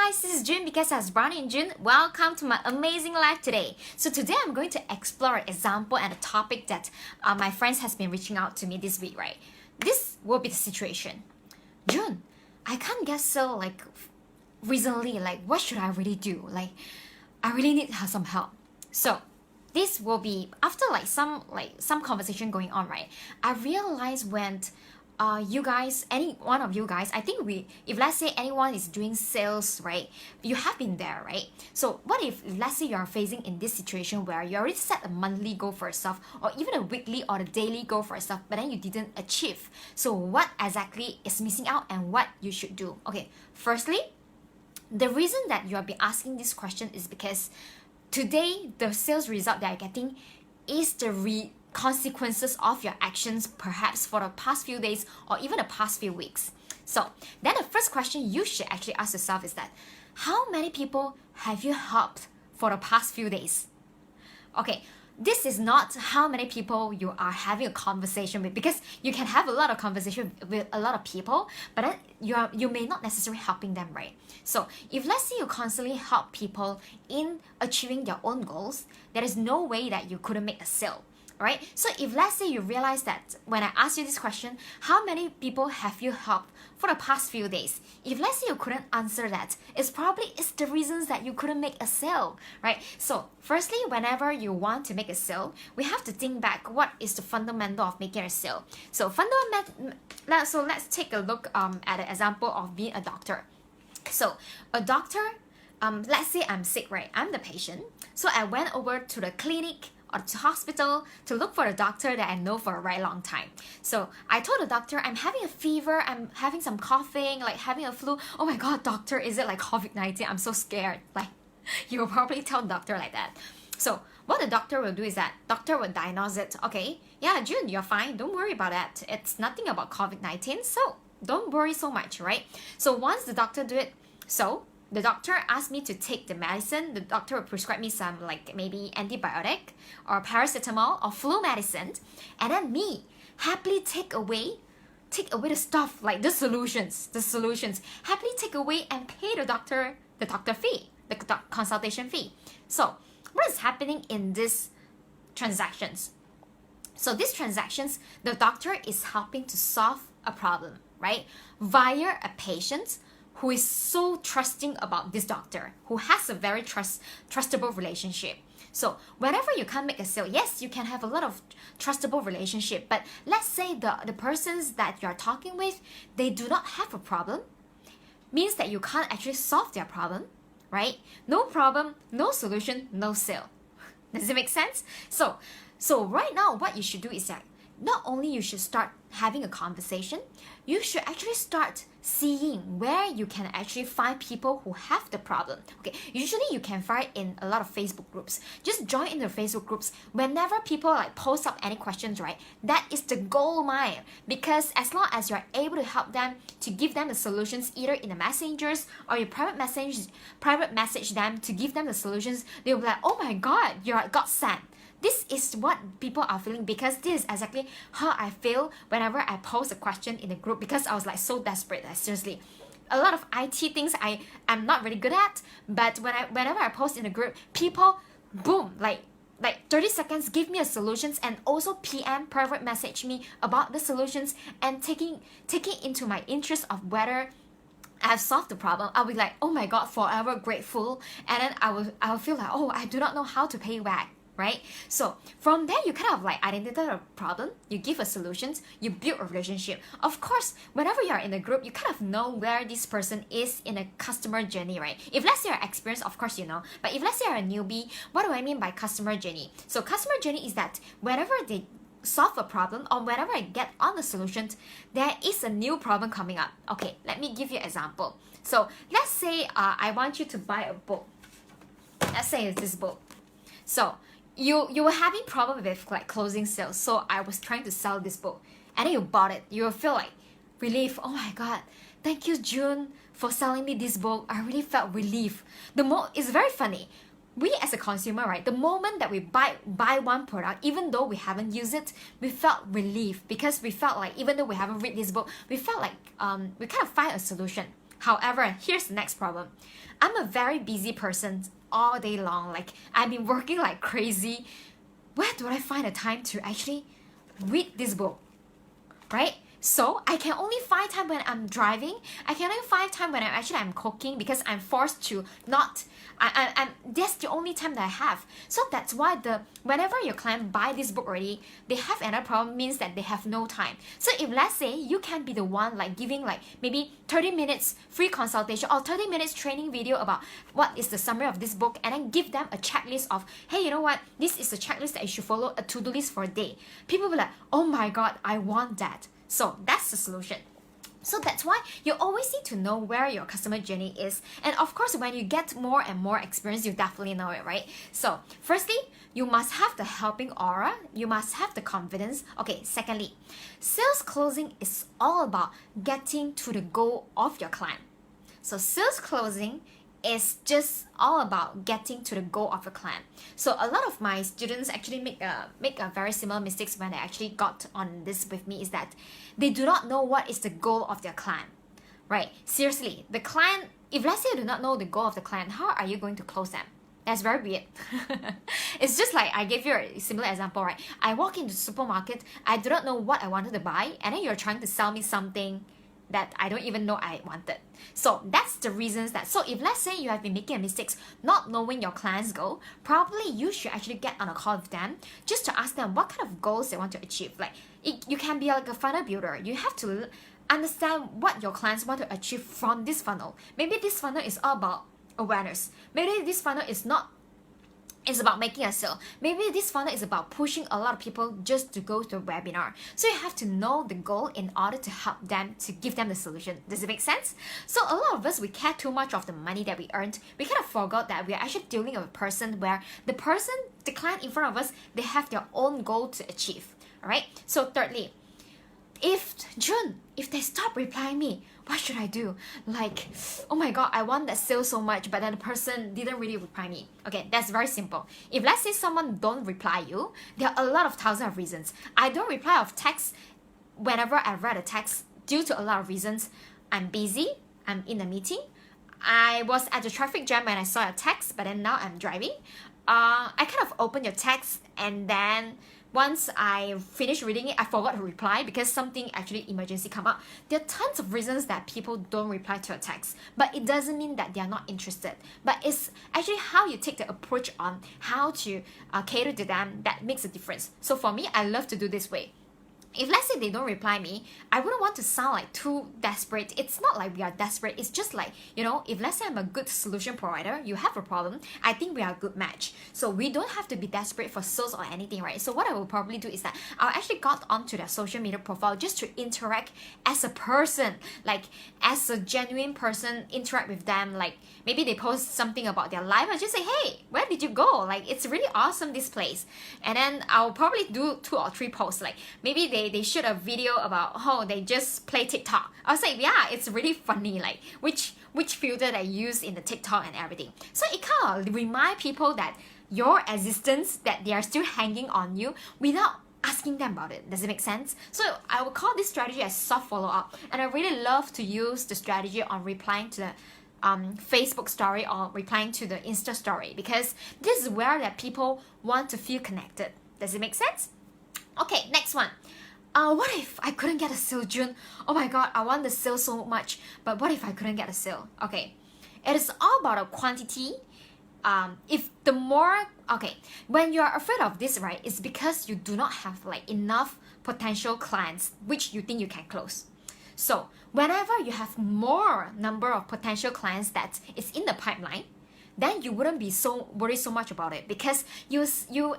guys, this is June because I was born in June. Welcome to my amazing life today. So today I'm going to explore an example and a topic that my friends has been reaching out to me this week, right? This will be the situation. June, I can't get so recently, what should I really do? I really need some help. So this will be after some conversation going on, right? I realized when you guys, any one of you guys, I think if let's say anyone is doing sales, right, you have been there, right? So what if let's say you are facing in this situation where you already set a monthly goal for yourself or even a weekly or a daily goal for yourself, but then you didn't achieve? So what exactly is missing out and what you should do? Okay, firstly, the reason that you have been asking this question is because today the sales result that you're getting is the consequences of your actions, perhaps for the past few days or even the past few weeks. So then the first question you should actually ask yourself is that, how many people have you helped for the past few days? Okay, this is not how many people you are having a conversation with, because you can have a lot of conversation with a lot of people, but then you may not necessarily helping them, right? So if let's say you constantly help people in achieving their own goals, there is no way that you couldn't make a sale. Right? So if let's say you realize that when I ask you this question, how many people have you helped for the past few days? If let's say you couldn't answer that, it's the reasons that you couldn't make a sale, right? So firstly, whenever you want to make a sale, we have to think back what is the fundamental of making a sale. So let's take a look at an example of being a doctor. So a doctor, let's say I'm sick, right? I'm the patient. So I went over to the clinic or to hospital to look for a doctor that I know for a very long time. So I told the doctor, I'm having a fever, I'm having some coughing, having a flu. Oh my god, doctor, is it like COVID-19? I'm so scared. You will probably tell the doctor like that. So what the doctor will do is that doctor will diagnose it. Okay, yeah, June, you're fine. Don't worry about that. It's nothing about COVID-19, so don't worry so much, right? So once the doctor do it, the doctor asked me to take the medicine. The doctor will prescribe me some maybe antibiotic or paracetamol or flu medicine, and then me happily take away the stuff, the solutions, happily take away and pay the doctor fee, the consultation fee. So what is happening in these transactions? So these transactions, the doctor is helping to solve a problem, right? Via a patient who is so trusting about this doctor, who has a very trustable relationship. So whenever you can't make a sale, yes, you can have a lot of trustable relationship, but let's say the persons that you're talking with, they do not have a problem, means that you can't actually solve their problem, right? No problem, no solution, no sale. Does it make sense? So right now, what you should do is that not only you should start having a conversation, you should actually start seeing where you can actually find people who have the problem. Okay, usually you can find in a lot of Facebook groups. Just join in the Facebook groups. Whenever people post up any questions, right, that is the gold mine, because as long as you're able to help them, to give them the solutions either in the messengers or you private message them to give them the solutions, they'll be like, oh my god, you're godsend. This is what people are feeling, because this is exactly how I feel whenever I post a question in the group, because I was so desperate. Seriously, a lot of IT things I'm not really good at, but whenever I post in the group, people boom, 30 seconds give me a solutions, and also PM private message me about the solutions, and taking into my interest of whether I have solved the problem. I'll be like, oh my god, forever grateful, and then I will feel like, oh, I do not know how to pay back. Right? So from there, you kind of identify a problem, you give a solutions, you build a relationship. Of course, whenever you're in a group, you kind of know where this person is in a customer journey, right? If let's say you're experienced, of course you know. But if let's say you're a newbie, what do I mean by customer journey? So customer journey is that whenever they solve a problem or whenever I get on the solutions, there is a new problem coming up. Okay, let me give you an example. So let's say I want you to buy a book. Let's say it's this book. So you were having problem with closing sales, so I was trying to sell this book, and then you bought it. You will feel relief. Oh my god, thank you, June, for selling me this book. I really felt relief. It's very funny. We as a consumer, right, the moment that we buy one product, even though we haven't used it, we felt relief, because we felt even though we haven't read this book, we felt we kind of find a solution. However, here's the next problem. I'm a very busy person all day long. Like, I've been working like crazy. Where do I find the time to actually read this book, right? So I can only find time when I'm driving. I can only find time when I'm cooking, because I'm forced to not. That's the only time that I have. So that's why whenever your client buy this book already, they have another problem, means that they have no time. So if let's say you can be the one like giving like maybe 30 minutes free consultation or 30 minutes training video about what is the summary of this book, and then give them a checklist of, hey, you know what, this is a checklist that you should follow, a to-do list for a day. People will be like, oh my god, I want that. So that's the solution. So that's why you always need to know where your customer journey is. And of course, when you get more and more experience, you definitely know it, right? So firstly, you must have the helping aura. You must have the confidence. Okay, secondly, sales closing is all about getting to the goal of your client. So sales closing is just all about getting to the goal of a client. So a lot of my students actually make a very similar mistakes when they actually got on this with me, is that they do not know what is the goal of their client, right? Seriously, the client, if let's say you do not know the goal of the client, how are you going to close them? That's very weird. It's just like I gave you a similar example, right? I walk into the supermarket, I do not know what I wanted to buy, and then you're trying to sell me something that I don't even know I wanted. So that's the reasons that, so if let's say you have been making mistakes not knowing your client's goal, probably you should actually get on a call with them just to ask them what kind of goals they want to achieve. Like you can be like a funnel builder. You have to understand what your clients want to achieve from this funnel. Maybe this funnel is all about awareness. Maybe this funnel is about making a sale. Maybe this funnel is about pushing a lot of people just to go to a webinar. So you have to know the goal in order to help them, to give them the solution. Does it make sense? So a lot of us, we care too much of the money that we earned. We kind of forgot that we are actually dealing with a person where the client in front of us, they have their own goal to achieve. All right. So thirdly, if they stop replying me, what should I do? Like, oh my god, I want that sale so much, but then the person didn't really reply me. Okay, that's very simple. If let's say someone don't reply you, there are a lot of thousands of reasons. I don't reply of text whenever I read a text due to a lot of reasons. I'm busy, I'm in a meeting, I was at the traffic jam when I saw a text, but then now I'm driving. I kind of opened your text, and then once I finished reading it, I forgot to reply because something actually emergency come up. There are tons of reasons that people don't reply to a text, but it doesn't mean that they are not interested. But it's actually how you take the approach on how to cater to them that makes a difference. So for me, I love to do this way. If let's say they don't reply me, I wouldn't want to sound like too desperate. It's not like we are desperate. It's just like, you know, if let's say I'm a good solution provider, you have a problem, I think we are a good match. So we don't have to be desperate for sales or anything, right? So what I will probably do is that I'll actually got onto their social media profile just to interact as a person, like as a genuine person, interact with them. Like maybe they post something about their life, I just say, hey, where did you go? Like, it's really awesome, this place. And then I'll probably do 2 or 3 posts. Like maybe they shoot a video about, oh, they just play TikTok. I'll say, yeah, it's really funny, like which filter they use in the TikTok and everything. So it kind of remind people that your existence, that they are still hanging on you without asking them about it. Does it make sense? So I would call this strategy as soft follow-up, and I really love to use the strategy on replying to the Facebook story or replying to the Insta story, because this is where that people want to feel connected. Does it make sense? Okay, next one. What if I couldn't get a sale, June? Oh my god, I want the sale so much, but what if I couldn't get a sale? Okay, it is all about a quantity. When you are afraid of this, right, it's because you do not have like enough potential clients which you think you can close. So whenever you have more number of potential clients that is in the pipeline, then you wouldn't be so worried so much about it, because you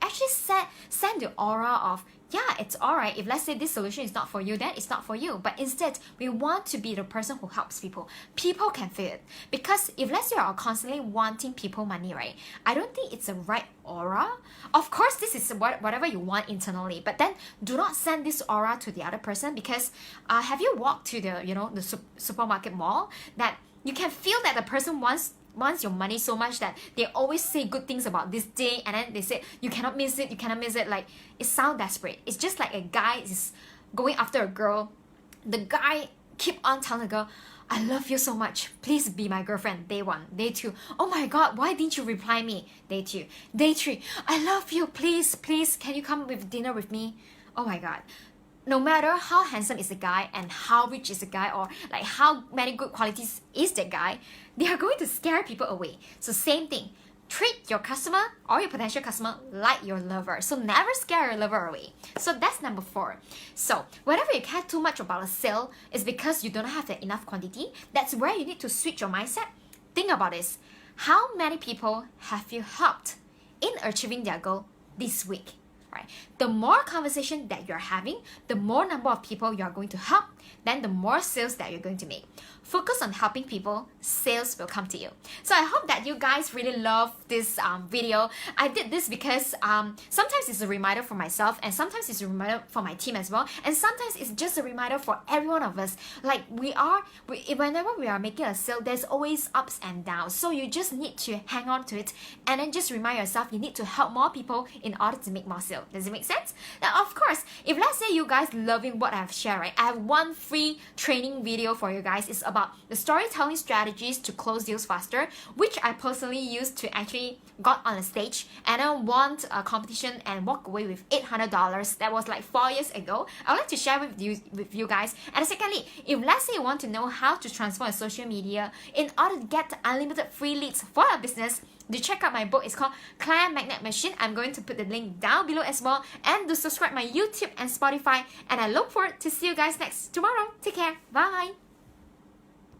actually send the aura of, yeah, it's alright. If let's say this solution is not for you, then it's not for you. But instead, we want to be the person who helps people. People can feel it. Because if let's say you are constantly wanting people money, right, I don't think it's the right aura. Of course, this is whatever you want internally, but then do not send this aura to the other person, because have you walked to the supermarket mall that you can feel that the person wants your money so much that they always say good things about this day, and then they say you cannot miss it. Like, it sounds desperate. It's just like a guy is going after a girl. The guy keep on telling the girl, I love you so much. Please be my girlfriend. Day 1. Day 2. Oh my god, why didn't you reply me? Day 2. Day 3. I love you. Please, can you come with dinner with me? Oh my god. No matter how handsome is the guy and how rich is the guy, or like how many good qualities is the guy, they are going to scare people away. So same thing. Treat your customer or your potential customer like your lover. So never scare your lover away. So that's number 4. So whenever you care too much about a sale, it's because you don't have enough quantity. That's where you need to switch your mindset. Think about this. How many people have you helped in achieving their goal this week? Right? The more conversation that you're having, the more number of people you're going to help, then the more sales that you're going to make. Focus on helping people, sales will come to you. So I hope that you guys really love this video. I did this because sometimes it's a reminder for myself, and sometimes it's a reminder for my team as well, and sometimes it's just a reminder for every one of us. Like whenever we are making a sale, there's always ups and downs. So you just need to hang on to it, and then just remind yourself you need to help more people in order to make more sales. Does it make sense? Now, of course, if let's say you guys loving what I've shared, right? I have one free training video for you guys. It's about the storytelling strategies to close deals faster, which I personally used to actually got on a stage and I won a competition and walk away with $800. That was like 4 years ago. I would like to share with you guys. And secondly, if let's say you want to know how to transform your social media in order to get unlimited free leads for your business, do check out my book. It's called Client Magnet Machine. I'm going to put the link down below as well. And do subscribe my YouTube and Spotify. And I look forward to see you guys tomorrow. Take care. Bye.